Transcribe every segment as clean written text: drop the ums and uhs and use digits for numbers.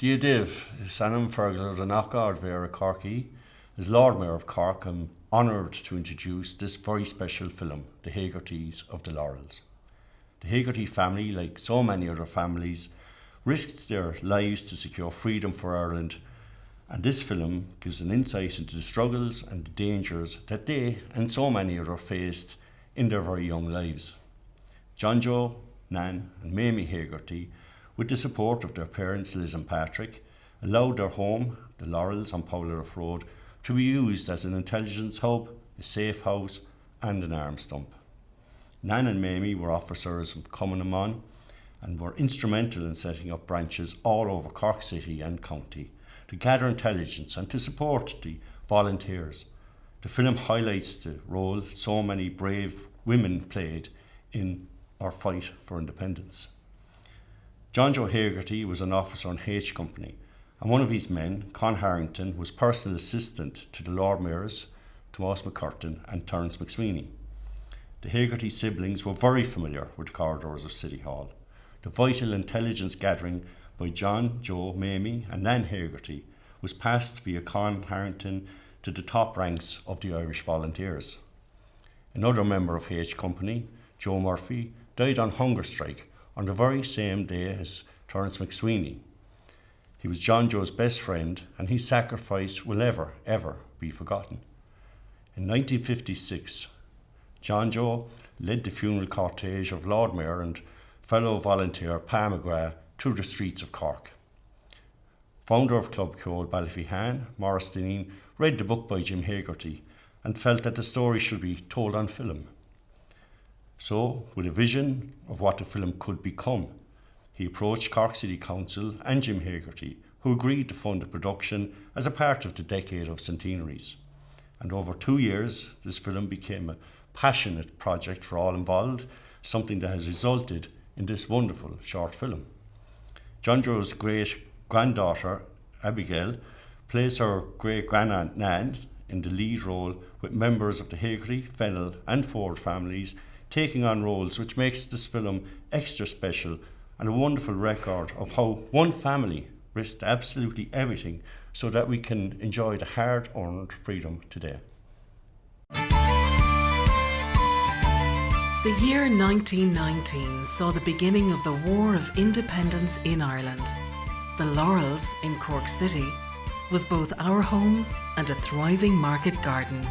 Diadiv is Sanam Fergal the Knockard Vera Corky. As Lord Mayor of Cork, I'm honoured to introduce this very special film, The Hegartys of the Laurels. The Hegarty family, like so many other families, risked their lives to secure freedom for Ireland, and this film gives an insight into the struggles and the dangers that they and so many others faced in their very young lives. John Joe, Nan and Mamie Hegarty, with the support of their parents Liz and Patrick, allowed their home, the Laurels on Powlerif Road, to be used as an intelligence hub, a safe house and an arms dump. Nan and Mamie were officers of Cumann and were instrumental in setting up branches all over Cork City and County to gather intelligence and to support the volunteers. The film highlights the role so many brave women played in our fight for independence. John Joe Hegarty was an officer in H Company, and one of his men, Con Harrington, was personal assistant to the Lord Mayors, Tomás McCurtain and Terence McSweeney. The Hegarty siblings were very familiar with the corridors of City Hall. The vital intelligence gathering by John, Joe, Mamie and Nan Hegarty was passed via Con Harrington to the top ranks of the Irish Volunteers. Another member of H Company, Joe Murphy, died on hunger strike on the very same day as Terence McSweeney. He was John Joe's best friend, and his sacrifice will never, ever be forgotten. In 1956, John Joe led the funeral cortege of Lord Mayor and fellow volunteer Pa McGrath through the streets of Cork. Founder of Club Code Ballyfihan, Maurice Dineen, read the book by Jim Hegarty and felt that the story should be told on film. So, with a vision of what the film could become, he approached Cork City Council and Jim Hegarty, who agreed to fund the production as a part of the decade of centenaries. And over 2 years, this film became a passionate project for all involved, something that has resulted in this wonderful short film. John Joe's great-granddaughter, Abigail, plays her great-grandaunt Nan in the lead role, with members of the Hegarty, Fennell and Ford families taking on roles, which makes this film extra special and a wonderful record of how one family risked absolutely everything so that we can enjoy the hard-earned freedom today. The year 1919 saw the beginning of the War of Independence in Ireland. The Laurels in Cork City was both our home and a thriving market garden.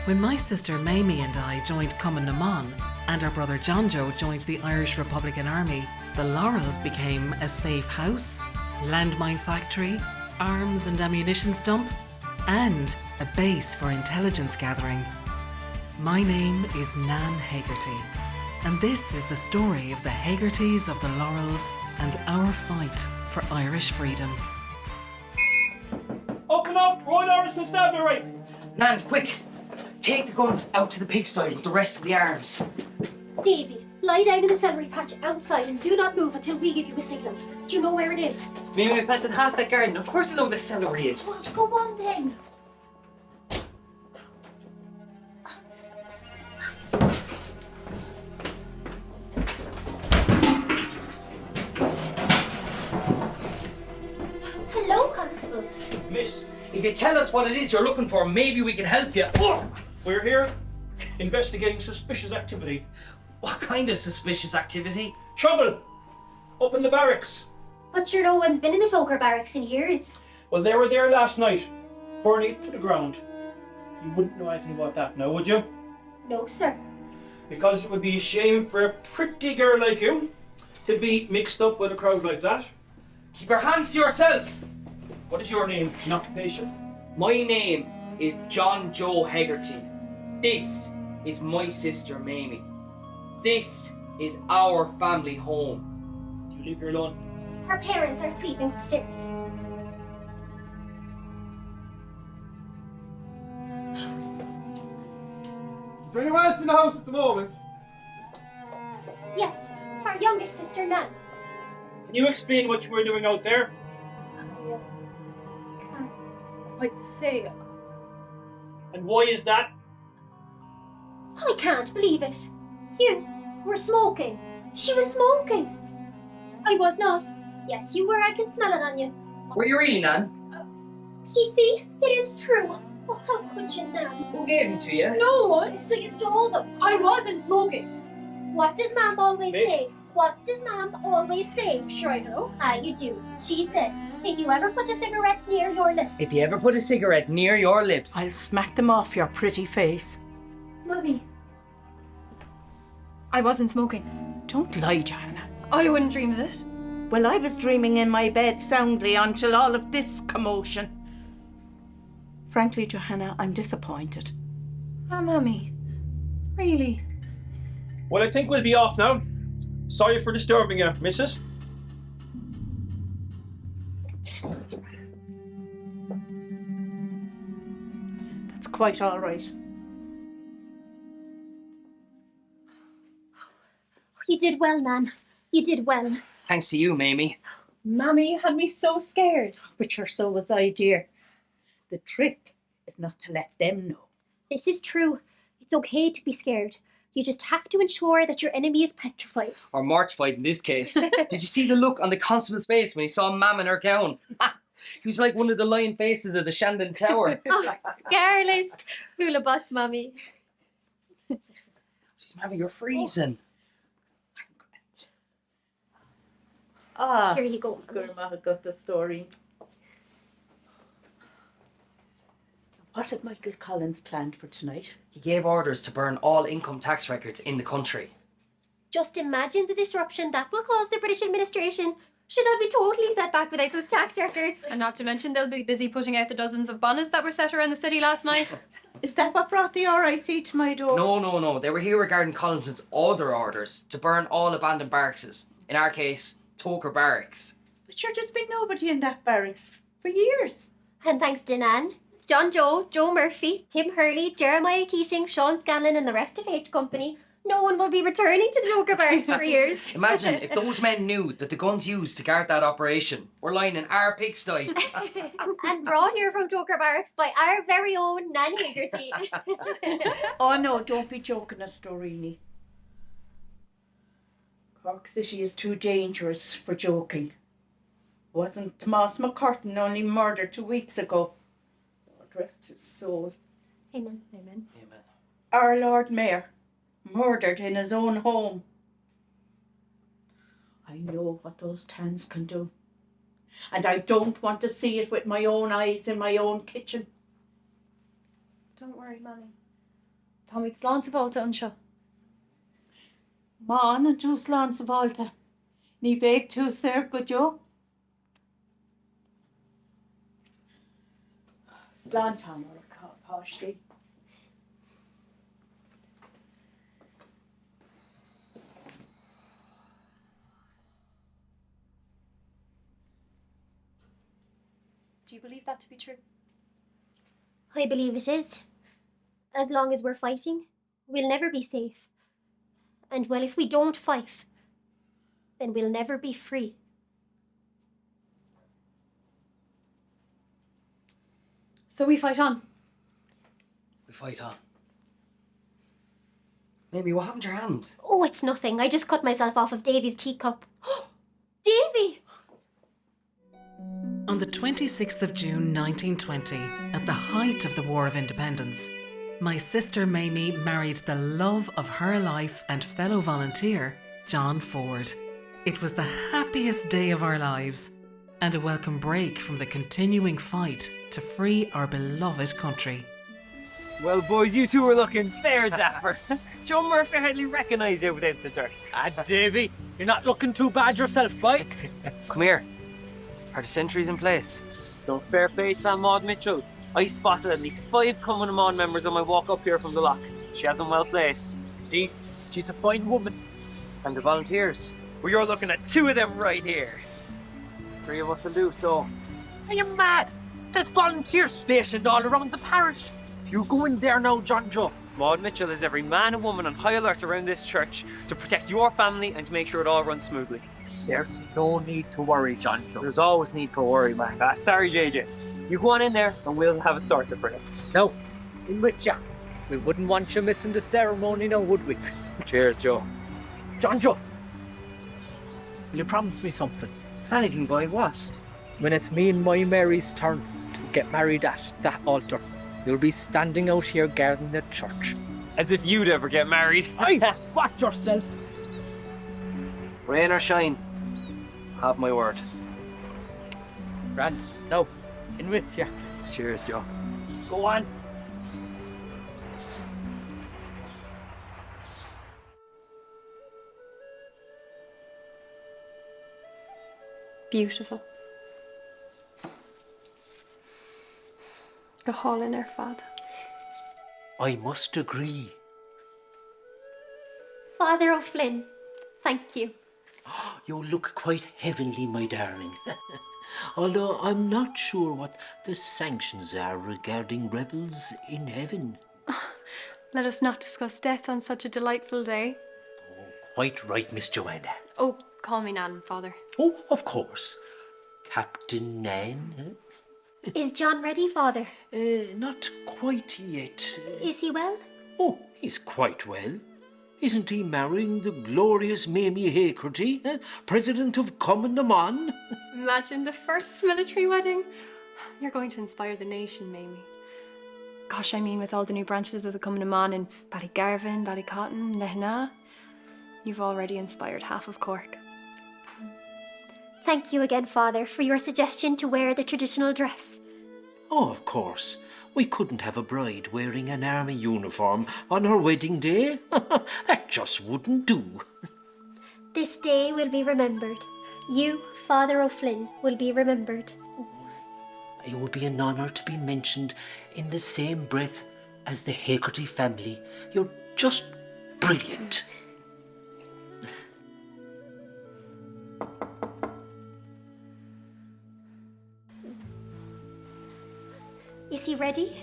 When my sister Mamie and I joined Cumann and our brother John Joe joined the Irish Republican Army, the Laurels became a safe house, landmine factory, arms and ammunition dump, and a base for intelligence gathering. My name is Nan Hegarty, and this is the story of the Hegartys of the Laurels and our fight for Irish freedom. Open up! Royal Irish Constabulary! Nan, quick! Take the guns out to the pigsty with the rest of the arms. Davy, lie down in the celery patch outside and do not move until we give you a signal. Do you know where it is? Maybe we planted half that garden. Of course I know where the celery is. Well, go on then. Hello, constables. Miss, if you tell us what it is you're looking for, maybe we can help you. Oh! We're here investigating suspicious activity. What kind of suspicious activity? Trouble! Up in the barracks. But sure, no one's been in the Toker barracks in years. Well, they were there last night, burning it to the ground. You wouldn't know anything about that now, would you? No, sir. Because it would be a shame for a pretty girl like you to be mixed up with a crowd like that. Keep your hands to yourself. What is your name and occupation? My name is John Joe Hegarty. This is my sister Mamie. This is our family home. Do you live here alone? Her parents are sleeping upstairs. Is there anyone else in the house at the moment? Yes, our youngest sister, Nan. Can you explain what you were doing out there? I'd say And why is that? I can't believe it. You were smoking. She was smoking. I was not. Yes, you were. I can smell it on you. Were you reading, Nan? See, it is true. Oh, how could you, Nan? Who gave them to you? No one. So you stole them. I wasn't smoking. What does Mom always Miss? say? What does Mom always say? Sure I know. Ah, you do. She says, if you ever put a cigarette near your lips. If you ever put a cigarette near your lips, I'll smack them off your pretty face. Mummy. I wasn't smoking. Don't lie, Johanna. I wouldn't dream of it. Well, I was dreaming in my bed soundly until all of this commotion. Frankly, Johanna, I'm disappointed. Ah, Mummy. Really? Well, I think we'll be off now. Sorry for disturbing you, missus. That's quite all right. You did well, Nan. You did well. thanks to you, Mamie. Mummy had me so scared. But sure, so was I, dear. The trick is not to let them know. This is true. It's okay to be scared. You just have to ensure that your enemy is petrified. Or mortified in this case. Did you see the look on the constable's face when he saw Mam in her gown? He was like one of the lion faces of the Shandon Tower. Oh, Scarlet. Full of bus, Mummy. Jeez, Mammy, you're freezing. Ah, Here you go, Mummy. Grandma got the story. What had Michael Collins planned for tonight? He gave orders to burn all income tax records in the country. Just imagine the disruption that will cause the British administration. Sure, they'll be totally set back without those tax records. And not to mention they'll be busy putting out the dozens of bonnets that were set around the city last night. Is that what brought the RIC to my door? No. They were here regarding Collins's other orders to burn all abandoned barracks. In our case, Toker Barracks. But sure, there's been nobody in that barracks for years. And thanks to Nan, John Joe, Joe Murphy, Tim Hurley, Jeremiah Keating, Sean Scanlon and the rest of H Company, no one will be returning to the Toker Barracks for years. Imagine if those men knew that the guns used to guard that operation were lying in our pigsty. And brought here from Toker Barracks by our very own Nan Hegarty. Oh no, don't be joking us, Dorini. Cork City is too dangerous for joking. Wasn't Tomas McCurtain only murdered 2 weeks ago? Lord rest his soul. Amen. Amen. Amen. Our Lord Mayor, murdered in his own home. I know what those tans can do. And I don't want to see it with my own eyes in my own kitchen. Don't worry, Mummy. Tommy slán sa bhálta anseo. Mán an tú slán sa bhálta. Ní bheidh tú sir go jo? Slán tam or a páistí. Do you believe that to be true? I believe it is. As long as we're fighting, we'll never be safe. And well, if we don't fight, then we'll never be free. So we fight on. We fight on. Mamie, what happened to your hand? Oh, it's nothing. I just cut myself off of Davy's teacup. Davy! On the 26th of June 1920, at the height of the War of Independence, my sister Mamie married the love of her life and fellow volunteer, John Ford. It was the happiest day of our lives and a welcome break from the continuing fight to free our beloved country. Well, boys, you two are looking fair dapper. Joe Murphy hardly recognise you without the dirt. Ah, Davy, you're not looking too bad yourself, boy. Come here. Are the sentries in place? No fair play to that Maud Mitchell. I spotted at least 5 Common Maud members on my walk up here from the lock. She has them well placed. Indeed, she's a fine woman. And the volunteers? Well, you're looking at 2 of them right here. 3 of us will do so. Are you mad? There's volunteers stationed all around the parish. You go in there now, John Joe. Maud Mitchell is every man and woman on high alert around this church to protect your family and to make sure it all runs smoothly. There's no need to worry, John Joe. There's always need for worry, man. Sorry, JJ. You go on in there and we'll have it sorted for you. No, in with ya. We wouldn't want you missing the ceremony now, would we? Cheers, Joe. John Joe, will you promise me something? Anything, boy, what? when it's me and my Mary's turn to get married at that altar, you'll be standing out here guarding the church. As if you'd ever get married. Aye, watch yourself. Rain or shine, have my word. Grand, now, in with you. Cheers, Joe. Go on. Beautiful. The hall in our fad. I must agree. Father O'Flynn, thank you. You look quite heavenly, my darling. Although I'm not sure what the sanctions are regarding rebels in heaven. Let us not discuss death on such a delightful day. Quite right, Miss Joanna. Oh, call me Nan, Father. Oh, of course. Captain Nan. Is John ready, Father? Not quite yet. Is he well? Oh, he's quite well. Isn't he marrying the glorious Mamie Hegarty, President of Common Amman? Imagine the first military wedding. You're going to inspire the nation, Mamie. Gosh, I mean, with all the new branches of the Common Amman in Ballygarvin, Ballycotton, Lehna, you've already inspired half of Cork. Thank you again, Father, for your suggestion to wear the traditional dress. Oh, of course. We couldn't have a bride wearing an army uniform on her wedding day. That just wouldn't do. This day will be remembered. You, Father O'Flynn, will be remembered. It would be an honour to be mentioned in the same breath as the Hegarty family. You're just brilliant. Is he ready?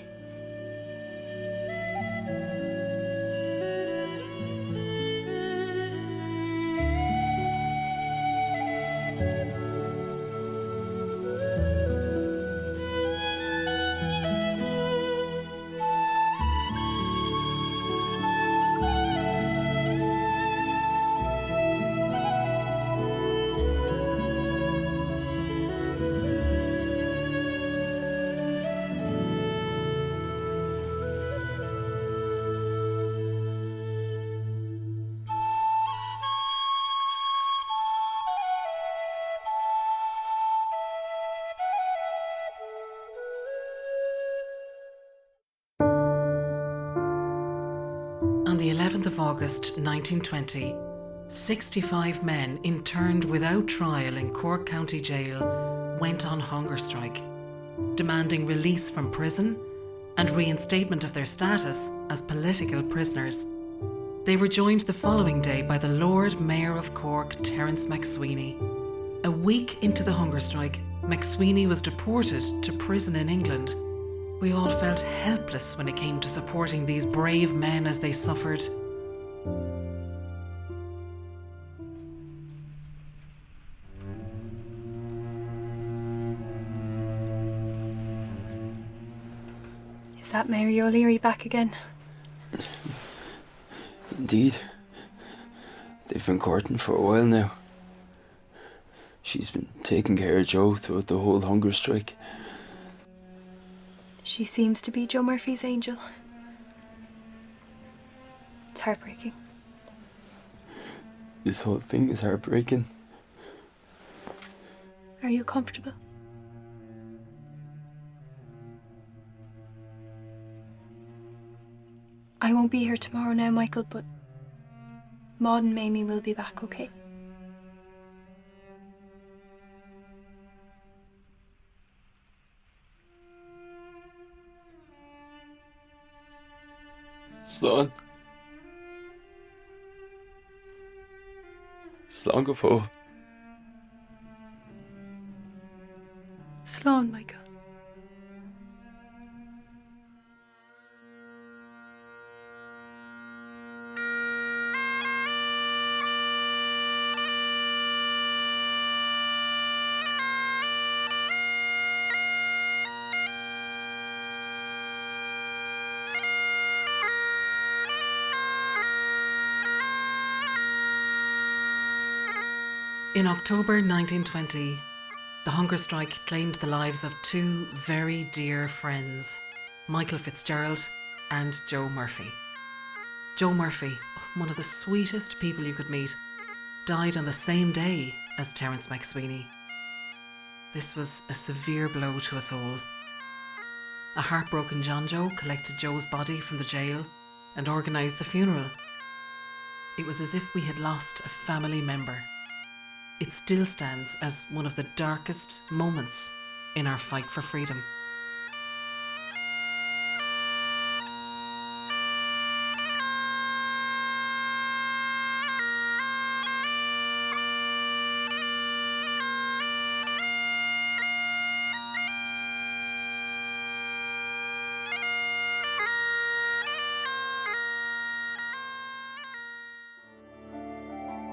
On the 11th of August 1920, 65 men interned without trial in Cork County Jail went on hunger strike, demanding release from prison and reinstatement of their status as political prisoners. They were joined the following day by the Lord Mayor of Cork, Terence McSweeney. A week into the hunger strike, McSweeney was deported to prison in England. We all felt helpless when it came to supporting these brave men as they suffered. Is that Mary O'Leary back again? Indeed. They've been courting for a while now. She's been taking care of Joe throughout the whole hunger strike. She seems to be Joe Murphy's angel. It's heartbreaking. This whole thing is heartbreaking. Are you comfortable? I won't be here tomorrow now, Michael, but Maud and Mamie will be back, okay? Slán. Slán go fóill. Slán, Michael. In October 1920, The hunger strike claimed the lives of two very dear friends, Michael Fitzgerald and Joe Murphy. Joe Murphy, one of the sweetest people you could meet, died on the same day as Terence McSweeney. This was a severe blow to us all. A heartbroken John Joe collected Joe's body from the jail and organised the funeral. It was as if we had lost a family member. It still stands as one of the darkest moments in our fight for freedom.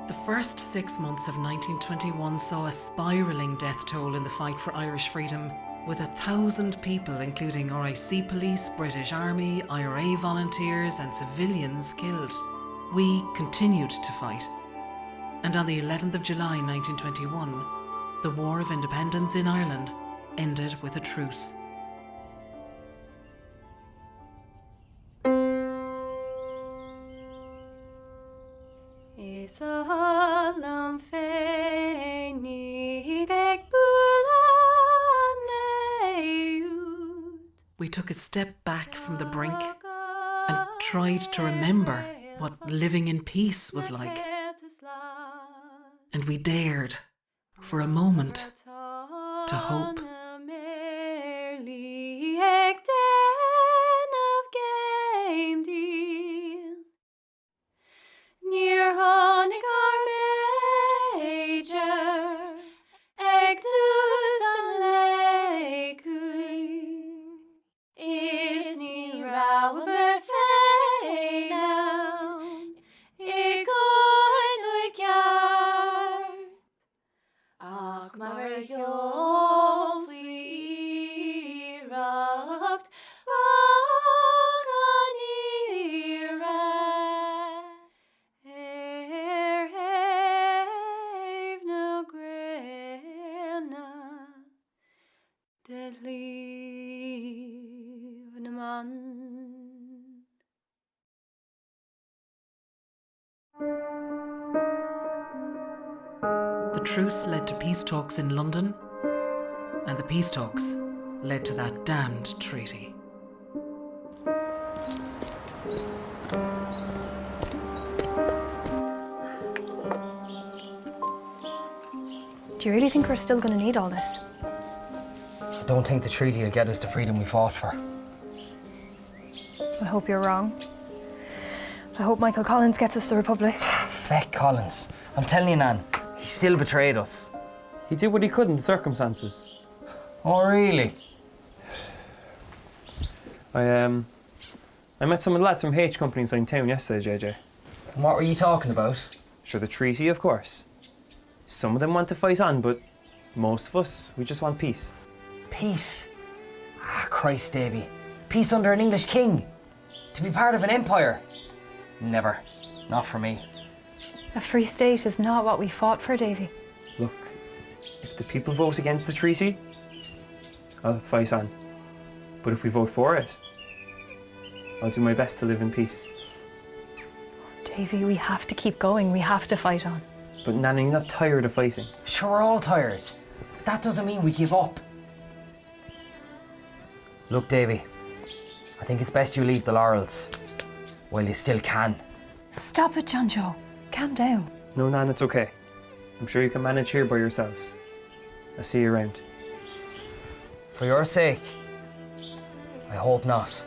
The first 6 months of 1921 saw a spiralling death toll in the fight for Irish freedom, with 1,000 people, including RIC police, British Army, IRA volunteers and civilians killed. We continued to fight. And on the 11th of July 1921, the War of Independence in Ireland ended with a truce. We took a step back from the brink and tried to remember what living in peace was like. And we dared, for a moment, to hope. The truce led to peace talks in London, and the peace talks led to that damned treaty. Do you really think we're still going to need all this? I don't think the treaty will get us the freedom we fought for. I hope you're wrong. I hope Michael Collins gets us the Republic. Feck Collins. I'm telling you, Nan, he still betrayed us. He did what he could in the circumstances. Oh, really? I met some of the lads from H Company inside town yesterday, JJ. And what were you talking about? Sure, the treaty, of course. Some of them want to fight on, but most of us, we just want peace. Peace? Ah, Christ, Davy. Peace under an English king. To be part of an empire. Never. Not for me. A free state is not what we fought for, Davy. Look, if the people vote against the treaty, I'll fight on. But if we vote for it, I'll do my best to live in peace. Davy, we have to keep going. We have to fight on. But Nana, you're not tired of fighting? Sure, we're all tired. But that doesn't mean we give up. Look, Davy, I think it's best you leave the Laurels while you still can. Stop it, John Joe. Calm down. No, Nan, it's okay. I'm sure you can manage here by yourselves. I'll see you around. For your sake, I hope not.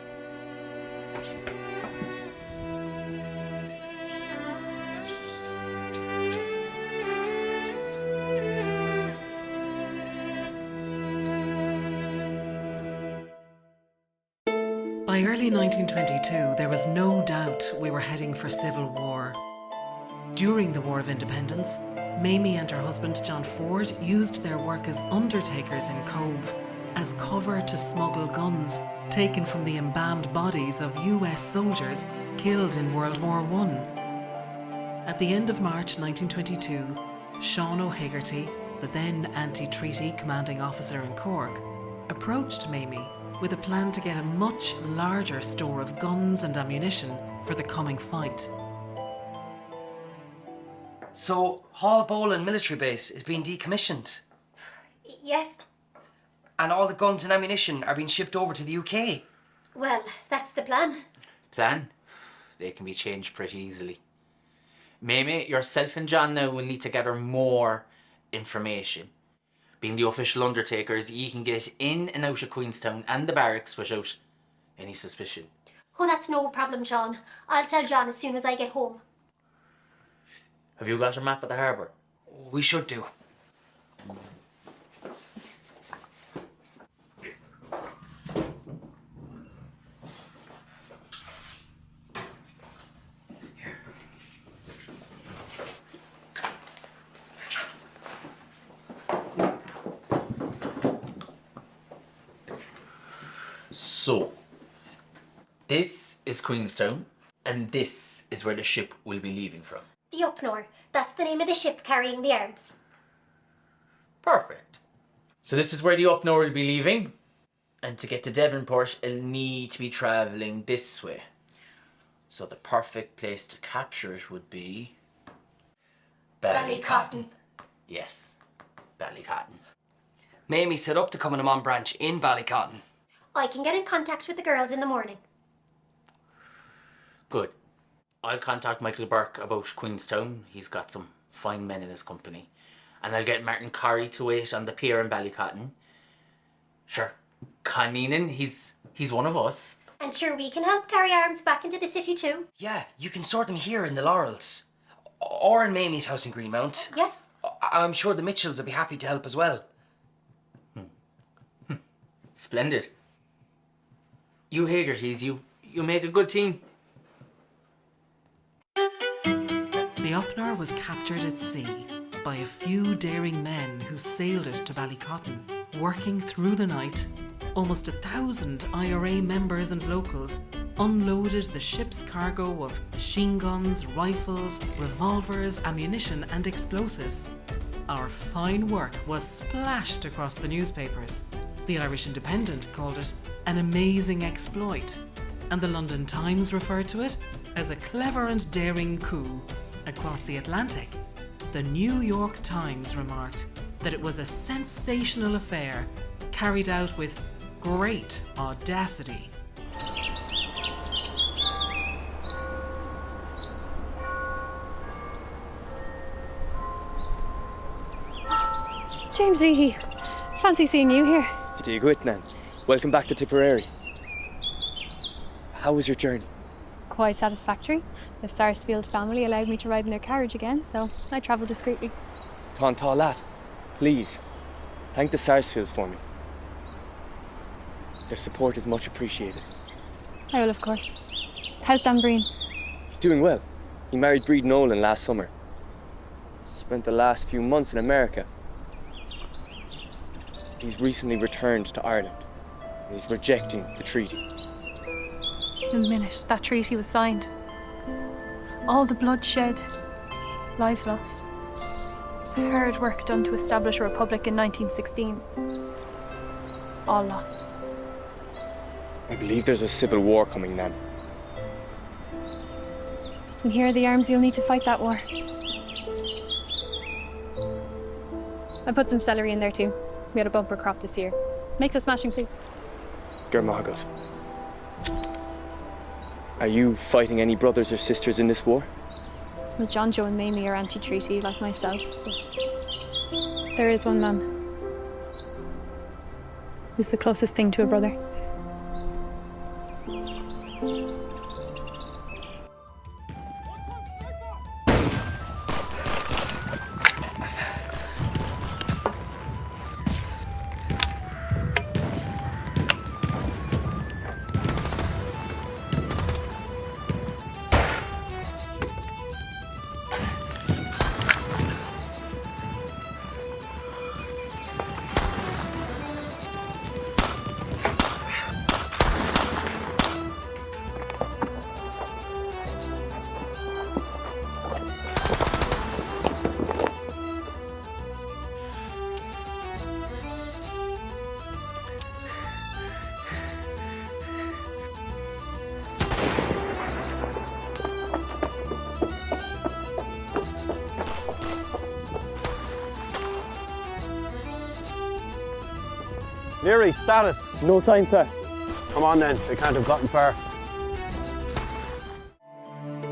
By early 1922, there was no doubt we were heading for civil war. During the War of Independence, Mamie and her husband John Ford used their work as undertakers in Cove as cover to smuggle guns taken from the embalmed bodies of US soldiers killed in World War I. At the end of March 1922, Sean O'Hegarty, the then anti-treaty commanding officer in Cork, approached Mamie with a plan to get a much larger store of guns and ammunition for the coming fight. So, Hall Boland military base is being decommissioned, Yes, and all the guns and ammunition are being shipped over to the UK. well, that's the plan. Plan? They can be changed pretty easily. Mamie, yourself and John now will need to gather more information. Being the official undertakers, you can get in and out of Queenstown and the barracks without any suspicion. Oh, that's no problem, Sean. I'll tell John as soon as I get home. Have you got a map of the harbour? We should do. So, this is Queenstown, and this is where the ship will be leaving from. The Upnor. That's the name of the ship carrying the arms. Perfect. So this is where the Upnor will be leaving, and to get to Devonport, it'll need to be travelling this way. So the perfect place to capture it would be... Ballycotton. Yes, Ballycotton. Mamie set up the Cumann branch in Ballycotton. I can get in contact with the girls in the morning. Good. I'll contact Michael Burke about Queenstown. He's got some fine men in his company. And I'll get Martin Corry to wait on the pier in Ballycotton. Sure, Con Neenan, he's one of us. And sure, we can help carry arms back into the city too. Yeah, you can store them here in the Laurels. Or in Mamie's house in Greenmount. Yes. I'm sure the Mitchells will be happy to help as well. Splendid. You Hegartys, you make a good team. The Upnor was captured at sea by a few daring men who sailed it to Ballycotton. Working through the night, almost 1,000 IRA members and locals unloaded the ship's cargo of machine guns, rifles, revolvers, ammunition and explosives. Our fine work was splashed across the newspapers. The Irish Independent called it an amazing exploit, and the London Times referred to it as a clever and daring coup. Across the Atlantic, the New York Times remarked that it was a sensational affair carried out with great audacity. James Leahy, fancy seeing you here. G'day good, man. Welcome back to Tipperary. How was your journey? Quite satisfactory. The Sarsfield family allowed me to ride in their carriage again, so I travelled discreetly. Tá lad, please, thank the Sarsfields for me. Their support is much appreciated. I will, of course. How's Dan Breen? He's doing well. He married Breed Nolan last summer. Spent the last few months in America. He's recently returned to Ireland. And he's rejecting the treaty. The minute that treaty was signed, all the blood shed, lives lost. The hard work done to establish a republic in 1916, all lost. I believe there's a civil war coming then. And here are the arms you'll need to fight that war. I put some celery in there too. We had a bumper crop this year. Makes a smashing soup. Germagot. Are you fighting any brothers or sisters in this war? Well, John, Joe and Mamie are anti-treaty, like myself, but there is one man who's the closest thing to a brother. Leary, status. No sign, sir. Come on then, they can't have gotten far.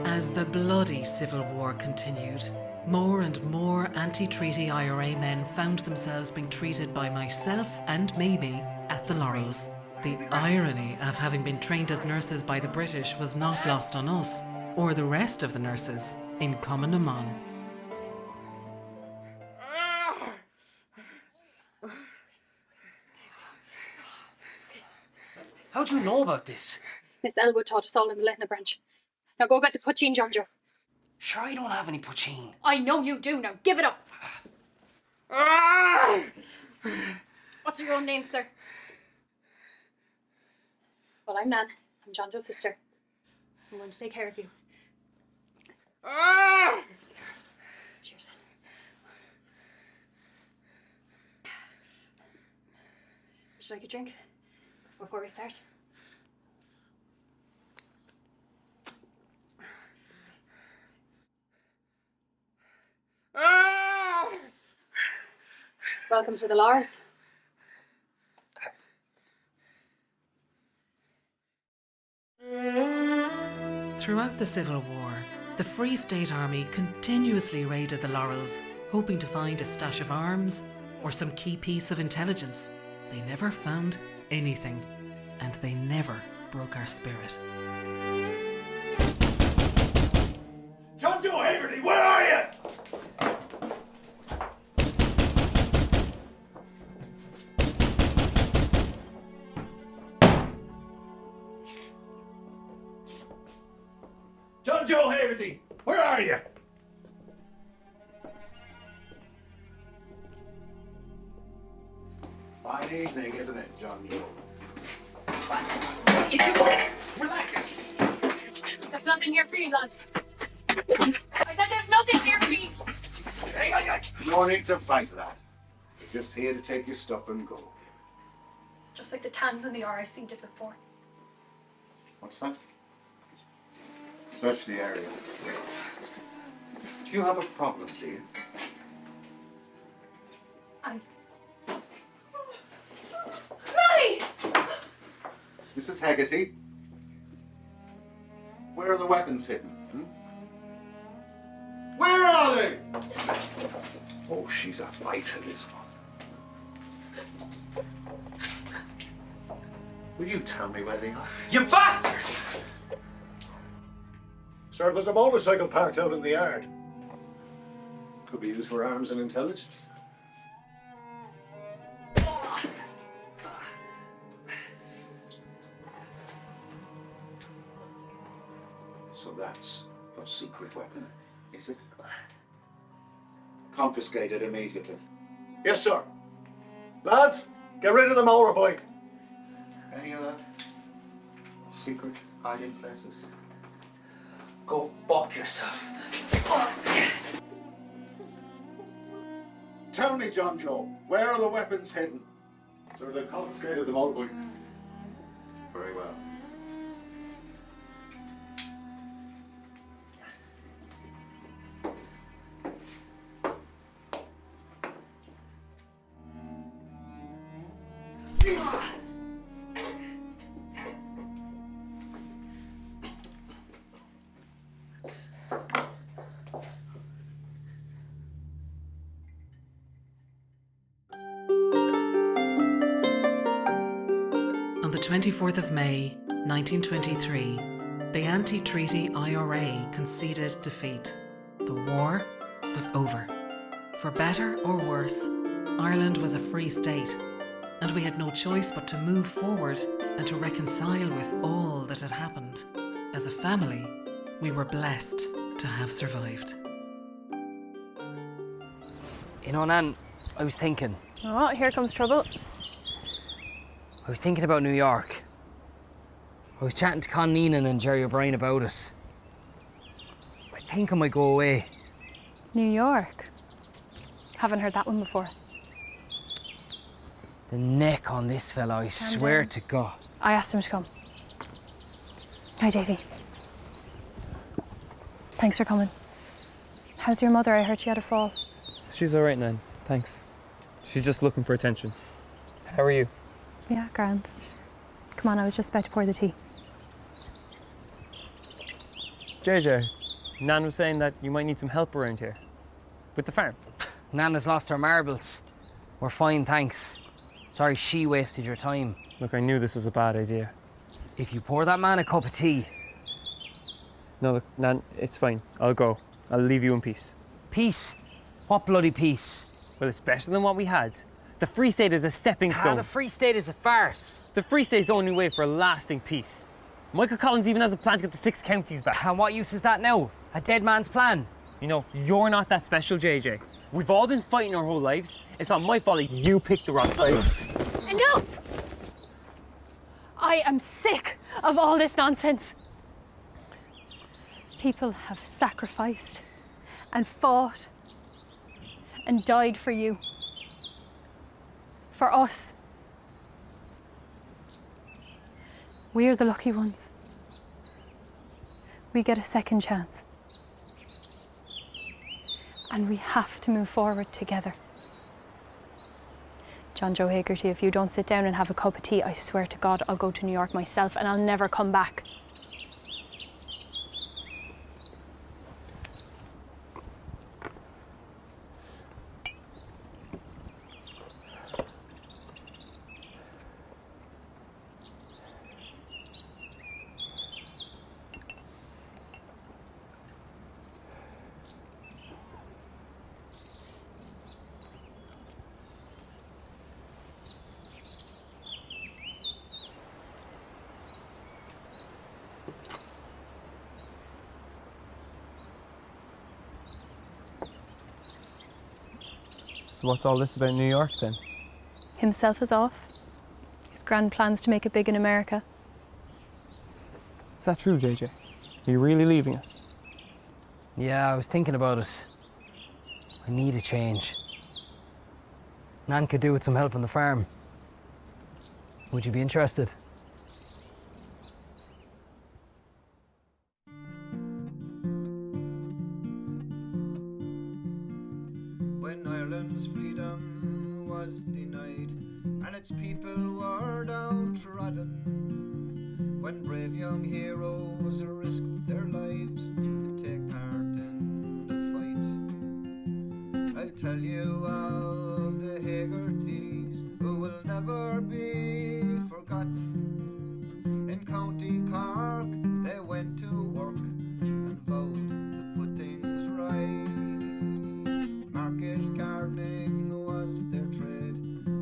As the bloody Civil War continued, more and more anti-treaty IRA men found themselves being treated by myself and Mamie at the Laurels. The irony of having been trained as nurses by the British was not lost on us, or the rest of the nurses in Common Amon. How'd you know about this? Miss Elwood taught us all in the Lehna branch. Now go get the poutine, John Joe. Sure, I don't have any poutine. I know you do. Now give it up. What's your own name, sir? Well, I'm Nan. I'm John Joe's sister. I'm going to take care of you. Cheers. Would you like a drink before we start? Welcome to the Laurels. Throughout the Civil War, the Free State Army continuously raided the Laurels, hoping to find a stash of arms or some key piece of intelligence. They never found anything, and they never broke our spirit. John Joe Hegarty, where are you? John Joe Hegarty, where are you? Fine evening, isn't it, John Joe? What are you doing? Relax. There's nothing here for you, lads. I said there's nothing here for me. Hey. No need to fight that. We're just here to take your stuff and go. Just like the Tans and the RIC did before. What's that? Search the area. Do you have a problem, do you? Mommy! Mrs. Hegarty, where are the weapons hidden? Where are they? Oh, she's a fighter, this one. Will you tell me where they are? You bastard! Sir, there's a motorcycle parked out in the yard. Could be used for arms and intelligence. So that's your secret weapon, is it? Confiscate it immediately. Yes, sir. Lads, get rid of the motorbike. Any other secret hiding places? Go fuck yourself. Tell me, John Joe, where are the weapons hidden? Sir, they've confiscated the motorbike. Very well. On the 24th of May, 1923, the anti-treaty IRA conceded defeat. The war was over. For better or worse, Ireland was a free state, and we had no choice but to move forward and to reconcile with all that had happened. As a family, we were blessed to have survived. You know, Nan, I was thinking. Oh, here comes trouble. I was thinking about New York. I was chatting to Con Neenan and Jerry O'Brien about it. I think I might go away. New York. Haven't heard that one before. The neck on this fella, I swear to God. I asked him to come. Hi, Davy. Thanks for coming. How's your mother? I heard she had a fall. She's all right, Nan. Thanks. She's just looking for attention. How are you? Yeah, grand. Come on, I was just about to pour the tea. JJ, Nan was saying that you might need some help around here. With the farm. Nana's lost her marbles. We're fine, thanks. Sorry she wasted your time. Look, I knew this was a bad idea. If you pour that man a cup of tea. No, look, Nan, it's fine. I'll go. I'll leave you in peace. Peace? What bloody peace? Well, it's better than what we had. The Free State is a stepping stone. The Free State is a farce. The Free State is the only way for a lasting peace. Michael Collins even has a plan to get the 6 counties back. And what use is that now? A dead man's plan? You know, you're not that special, JJ. We've all been fighting our whole lives. It's not my fault that you picked the wrong side. Enough! I am sick of all this nonsense. People have sacrificed and fought and died for you. For us. We're the lucky ones. We get a second chance. And we have to move forward together. John Joe Hegarty, if you don't sit down and have a cup of tea, I swear to God, I'll go to New York myself and I'll never come back. So what's all this about New York then? Himself is off. His grand plans to make it big in America. Is that true, JJ? Are you really leaving us? Yeah, I was thinking about it. I need a change. Nan could do with some help on the farm. Would you be interested? When Ireland's freedom was denied and its people were downtrodden, when brave young heroes risked their lives to take part in the fight, I'll tell you of the Hegartys who will never be forgotten. In County Cork they went to work and vowed to put things right. Market gardening was their trade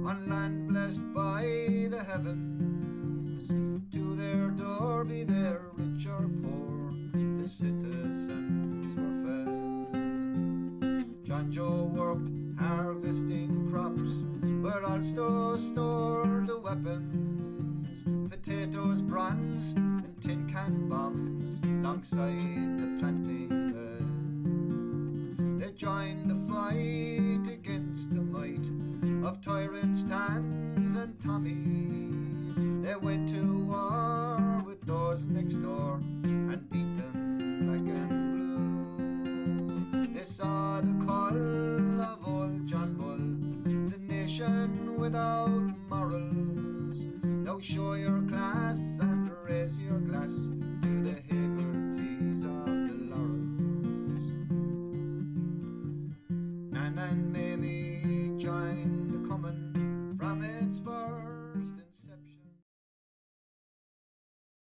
on land blessed by the heavens. To their door, be they rich or poor, the citizens were fed. John Joe worked harvesting crops where also stored the weapons, potatoes, bronze and tin can bombs alongside the planting beds. They joined the fight against the might of tyrants, Tans and Tommies. They went to war with those next door and beat them black and blue. They saw the call of old John Bull, the nation without morals. Now show your class and raise your glass